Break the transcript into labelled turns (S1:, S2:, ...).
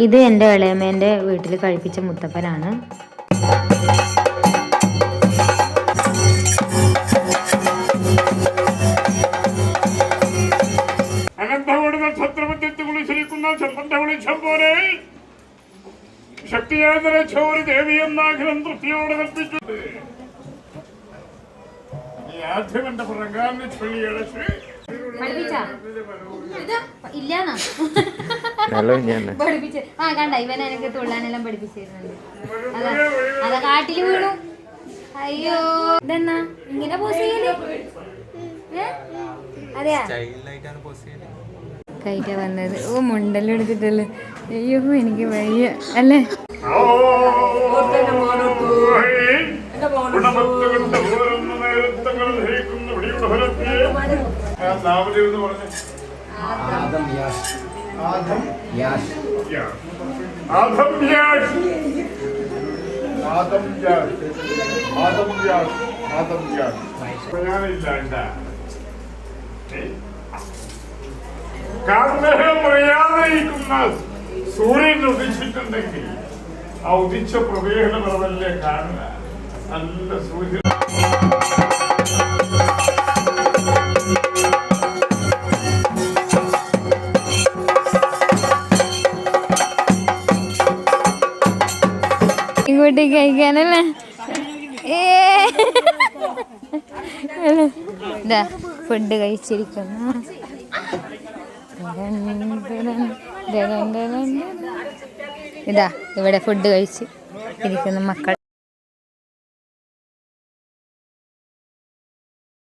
S1: ഇത് എൻ്റെ ഇളയമ്മേൻ്റെ വീട്ടിൽ കഴിപ്പിച്ച മുത്തപ്പനാണ്.
S2: അനന്തകോടി നക്ഷത്രമധ്യത്തിൽ കുളിച്ചിരിക്കുന്ന ചന്ദ്രന്റെ വെളിച്ചം പോലെ ശക്തിയാതര ചോരി ദേവി എന്നാഗ്രഹം തൃപ്തിയോടെ കൽപ്പിച്ചിട്ട് ആദ്യം എന്റെ പ്രകാരനെ ചൊല്ലിയടച്ച്
S1: പഠിപ്പിച്ച് കണ്ട ഇവനെ എനിക്ക് തുള്ളാനെല്ലാം പഠിപ്പിച്ചിരുന്നുണ്ട്. അതാ കാട്ടില് വീണു. അയ്യോ ഇതെന്നാ ഇങ്ങനെ പോസ് ചെയ്യല്? അതെയാ കൈറ്റ വന്നത്. ഓ മുണ്ടെല്ലാം എടുത്തിട്ടല്ലേ. അയ്യോ എനിക്ക് വയ്യ അല്ലേ.
S2: കാർമേഹമറിയാതെയിരിക്കുന്ന സൂര്യൻ ഉദിച്ചിട്ടുണ്ടെങ്കിൽ ആ ഉദിച്ച പ്രവേഹന നിറവല്ലേ കാണുക. നല്ല സൂര്യൻ
S1: ഇങ്ങോട്ട് കഴിക്കാനല്ലേ. ഇതാ ഫുഡ് കഴിച്ചിരിക്കുന്നു. ഇതാ ഇവിടെ ഫുഡ് കഴിച്ച് ഇരിക്കുന്ന മക്കൾ.